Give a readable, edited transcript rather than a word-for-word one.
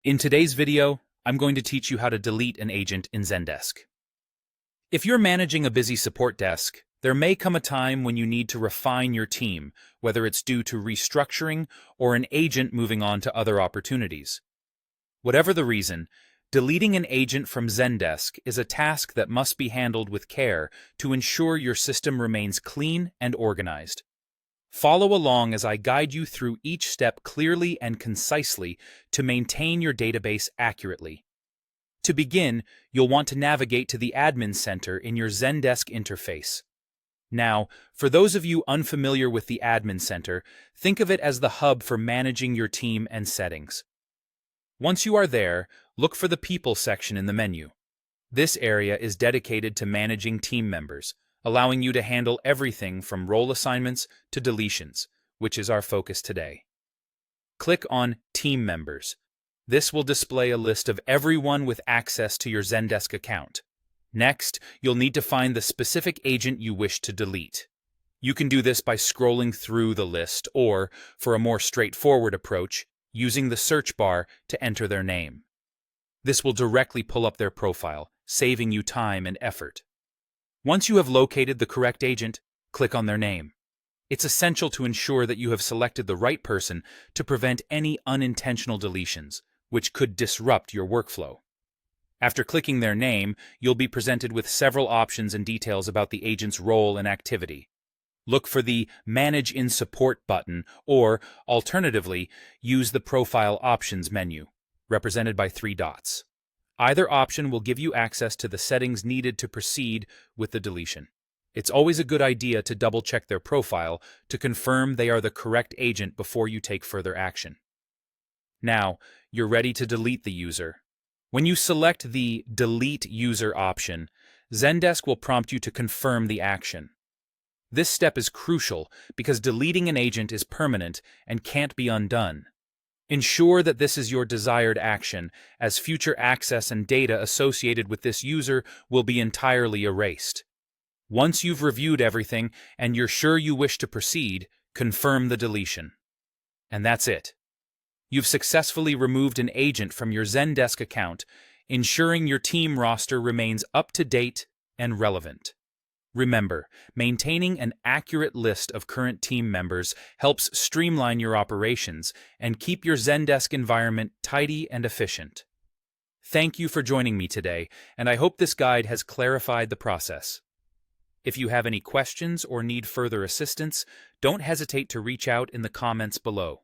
In today's video, I'm going to teach you how to delete an agent in Zendesk. If you're managing a busy support desk, there may come a time when you need to refine your team, whether it's due to restructuring or an agent moving on to other opportunities. Whatever the reason, deleting an agent from Zendesk is a task that must be handled with care to ensure your system remains clean and organized. Follow along as I guide you through each step clearly and concisely to maintain your database accurately. To begin, you'll want to navigate to the Admin Center in your Zendesk interface. Now, for those of you unfamiliar with the Admin Center, think of it as the hub for managing your team and settings. Once you are there, look for the People section in the menu. This area is dedicated to managing team members, allowing you to handle everything from role assignments to deletions, which is our focus today. Click on Team Members. This will display a list of everyone with access to your Zendesk account. Next, you'll need to find the specific agent you wish to delete. You can do this by scrolling through the list or, for a more straightforward approach, using the search bar to enter their name. This will directly pull up their profile, saving you time and effort. Once you have located the correct agent, click on their name. It's essential to ensure that you have selected the right person to prevent any unintentional deletions, which could disrupt your workflow. After clicking their name, you'll be presented with several options and details about the agent's role and activity. Look for the Manage in Support button or, alternatively, use the Profile Options menu, represented by 3 dots. Either option will give you access to the settings needed to proceed with the deletion. It's always a good idea to double-check their profile to confirm they are the correct agent before you take further action. Now, you're ready to delete the user. When you select the Delete User option, Zendesk will prompt you to confirm the action. This step is crucial because deleting an agent is permanent and can't be undone. Ensure that this is your desired action, as future access and data associated with this user will be entirely erased. Once you've reviewed everything and you're sure you wish to proceed, confirm the deletion. And that's it. You've successfully removed an agent from your Zendesk account, ensuring your team roster remains up to date and relevant. Remember, maintaining an accurate list of current team members helps streamline your operations and keep your Zendesk environment tidy and efficient. Thank you for joining me today, and I hope this guide has clarified the process. If you have any questions or need further assistance, don't hesitate to reach out in the comments below.